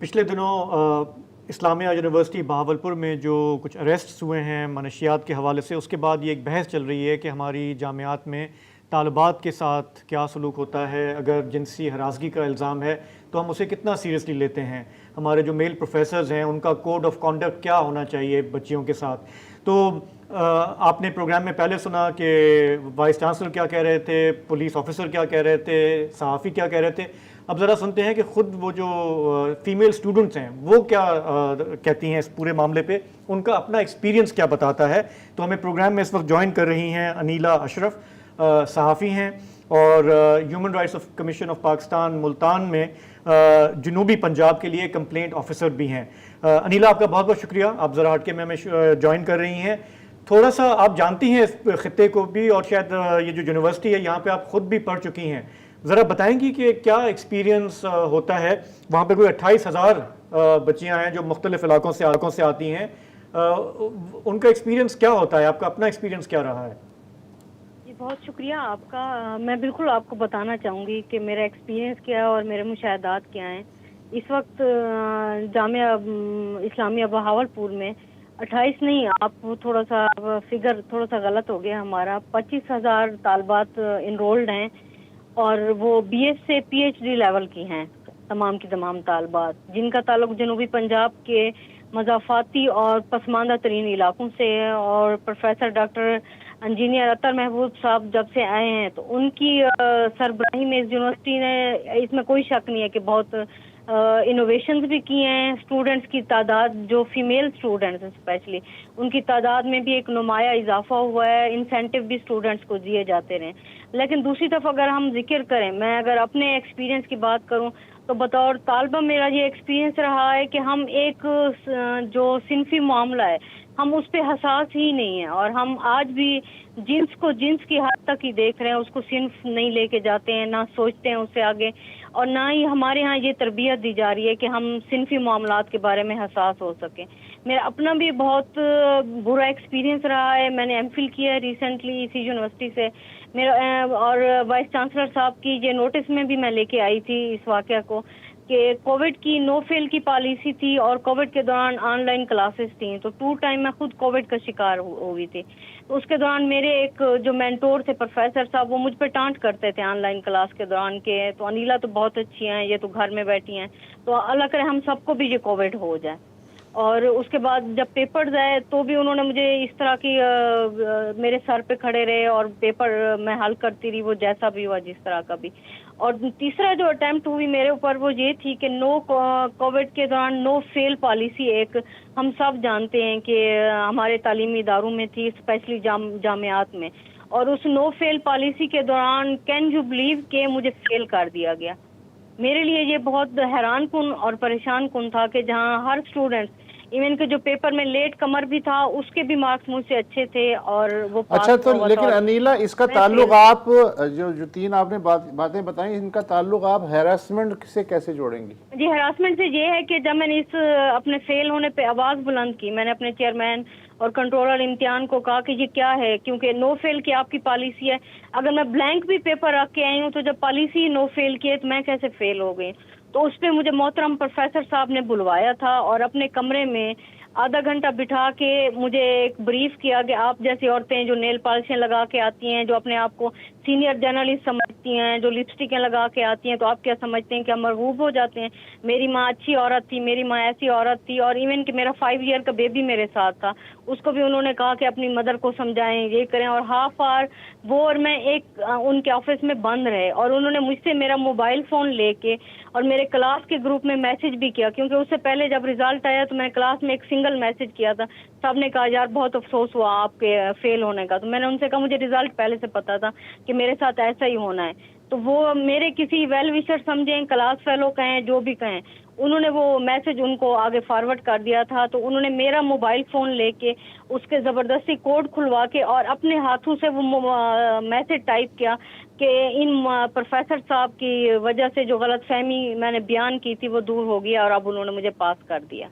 पिछले दिनों इस्लामिया यूनिवर्सिटी बहावलपुर में जो कुछ अरेस्ट्स हुए हैं मनशियात के हवाले से, उसके बाद ये एक बहस चल रही है कि हमारी जामियात में तालिबात के साथ क्या सलूक होता है। अगर जिनसी हरासगी का इल्ज़ाम है तो हम उसे कितना सीरियसली लेते हैं। हमारे जो मेल प्रोफेसर्स हैं उनका कोड ऑफ कॉन्डक्ट क्या होना चाहिए बच्चियों के साथ। तो आपने प्रोग्राम में पहले सुना कि वाइस चांसलर क्या कह रहे थे, पुलिस ऑफिसर क्या कह रहे थे, सहाफ़ी क्या कह रहे थे। अब ज़रा सुनते हैं कि ख़ुद वो जो फ़ीमेल स्टूडेंट्स हैं वो क्या कहती हैं इस पूरे मामले पे, उनका अपना एक्सपीरियंस क्या बताता है। तो हमें प्रोग्राम में इस वक्त ज्वाइन कर रही हैं अनीला अशरफ, सहाफ़ी हैं और human rights of commission of Pakistan Multan में जनूबी पंजाब के लिए कंप्लेंट ऑफिसर भी हैं। अनीला, आपका बहुत बहुत शुक्रिया, आप ज़रा हट के में हमें ज्वाइन कर रही हैं। थोड़ा सा आप जानती हैं इस खित्ते को भी और शायद ये जो यूनिवर्सिटी है यहाँ पे आप ख़ुद भी पढ़ चुकी हैं। ज़रा बताएंगी कि क्या एक्सपीरियंस होता है वहाँ पे। कोई 28,000 बच्चियाँ हैं जो मुख्तलिफ़ इलाकों से आती हैं, उनका एक्सपीरियंस क्या होता है, आपका अपना एक्सपीरियंस क्या रहा है? जी, बहुत शुक्रिया आपका। मैं बिल्कुल आपको बताना चाहूँगी कि मेरा एक्सपीरियंस क्या है और मेरे मुशाहदात क्या हैं। इस वक्त जामिया इस्लामिया बहावलपुर में 28 नहीं, आप थोड़ा सा फिगर थोड़ा सा गलत हो गया हमारा। 25,000 तालबात इनरोल्ड हैं और वो बीएस से पीएचडी लेवल की हैं, तमाम की तमाम तालबात, जिनका ताल्लुक जनूबी पंजाब के मज़ाफ़ाती और पसमानदा तरीन इलाकों से है। और प्रोफेसर डॉक्टर इंजीनियर अतर महबूब साहब जब से आए हैं तो उनकी सरबराही में इस यूनिवर्सिटी ने, इसमें कोई शक नहीं है कि बहुत इनोवेशंस भी किए हैं। स्टूडेंट्स की तादाद, जो फीमेल स्टूडेंट्स स्पेशली, उनकी तादाद में भी एक नुमाया इजाफा हुआ है। इंसेंटिव भी स्टूडेंट्स को दिए जाते रहे। लेकिन दूसरी तरफ अगर हम जिक्र करें, मैं अगर अपने एक्सपीरियंस की बात करूं तो बतौर तालिबा मेरा ये एक्सपीरियंस रहा है कि हम एक जो सिनफी मामला है हम उस पर हसास ही नहीं है। और हम आज भी जिन्स को जिन्स की हद तक ही देख रहे हैं, उसको सिर्फ नहीं लेके जाते हैं, ना सोचते हैं उससे आगे। और ना ही हमारे यहाँ ये तरबियत दी जा रही है कि हम सिनफी मामलात के बारे में हसास हो सकें। मेरा अपना भी बहुत बुरा एक्सपीरियंस रहा है। मैंने एमफिल किया है रिसेंटली इसी यूनिवर्सिटी से। मेरा और वाइस चांसलर साहब की ये नोटिस में भी मैं लेके आई थी इस वाक़या को कि कोविड की नो फेल की पॉलिसी थी और कोविड के दौरान ऑनलाइन क्लासेस थी। तो 2 टाइम मैं खुद कोविड का शिकार हो गई थी। तो उसके दौरान मेरे एक जो मेंटोर थे प्रोफेसर साहब, वो मुझ पे टांट करते थे ऑनलाइन क्लास के दौरान के, तो अनीला तो बहुत अच्छी हैं, ये तो घर में बैठी हैं, तो अल्लाह करे हम सबको भी ये कोविड हो जाए। और उसके बाद जब पेपर्स आए तो भी उन्होंने मुझे इस तरह की मेरे सर पे खड़े रहे और पेपर मैं हल करती रही, वो जैसा भी हुआ जिस तरह का भी। और तीसरा जो अटेम्प्ट हुई मेरे ऊपर वो ये थी कि नो कोविड के दौरान नो फेल पॉलिसी, एक हम सब जानते हैं कि हमारे तालीमी इदारों में थी, स्पेशली जामियात में। और उस नो फेल पॉलिसी के दौरान कैन यू बिलीव के मुझे फेल कर दिया गया। मेरे लिए ये बहुत हैरान कुन और परेशान कुन था कि जहाँ हर स्टूडेंट, इवन के जो पेपर में लेट कमर भी था, उसके भी मार्क्स मुझसे अच्छे थे और वो पास अच्छा, तो हुआ लेकिन था। अनीला, इसका ताल्लुक आप जो तीन आपने बातें बताई, इनका ताल्लुक आप हैरेसमेंट से कैसे जोड़ेंगी? जी, हरासमेंट से ये है कि जब मैंने इस अपने फेल होने पे आवाज़ बुलंद की, मैंने अपने चेयरमैन और कंट्रोलर इम्तिहान को कहा कि ये क्या है, क्योंकि नो फेल की आपकी पॉलिसी है। अगर मैं ब्लैंक भी पेपर रख के आई हूँ तो जब पॉलिसी नो फेल की है तो मैं कैसे फेल हो गई। तो उस पर मुझे मोहतरम प्रोफेसर साहब ने बुलवाया था और अपने कमरे में आधा घंटा बिठा के मुझे एक ब्रीफ किया कि आप जैसी औरतें जो नेल पॉलिशें लगा के आती हैं, जो अपने आप को सीनियर जर्नलिस्ट समझती हैं, जो लिपस्टिकें लगा के आती हैं, तो आप क्या समझते हैं कि हम मरगूब हो जाते हैं। मेरी माँ अच्छी औरत थी, मेरी माँ ऐसी औरत थी। और इवन कि मेरा 5 ईयर का बेबी मेरे साथ था, उसको भी उन्होंने कहा कि अपनी मदर को समझाएं, ये करें। और हाफ आवर वो और मैं एक उनके ऑफिस में बंद रहे और उन्होंने मुझसे मेरा मोबाइल फ़ोन लेके और मेरे क्लास के ग्रुप में मैसेज भी किया, क्योंकि उससे पहले जब रिजल्ट आया तो मैं क्लास में एक सिंगल मैसेज किया था। सब ने कहा यार बहुत अफसोस हुआ आपके फेल होने का। तो मैंने उनसे कहा मुझे रिजल्ट पहले से पता था कि मेरे साथ ऐसा ही होना है। तो वो मेरे किसी वेल विशर समझें, क्लास फेलो कहें, जो भी कहें, उन्होंने वो मैसेज उनको आगे फॉरवर्ड कर दिया था। तो उन्होंने मेरा मोबाइल फ़ोन लेके उसके ज़बरदस्ती कोड खुलवा के और अपने हाथों से वो मैसेज टाइप किया कि इन प्रोफेसर साहब की वजह से जो गलतफहमी मैंने बयान की थी वो दूर हो गई और अब उन्होंने मुझे पास कर दिया।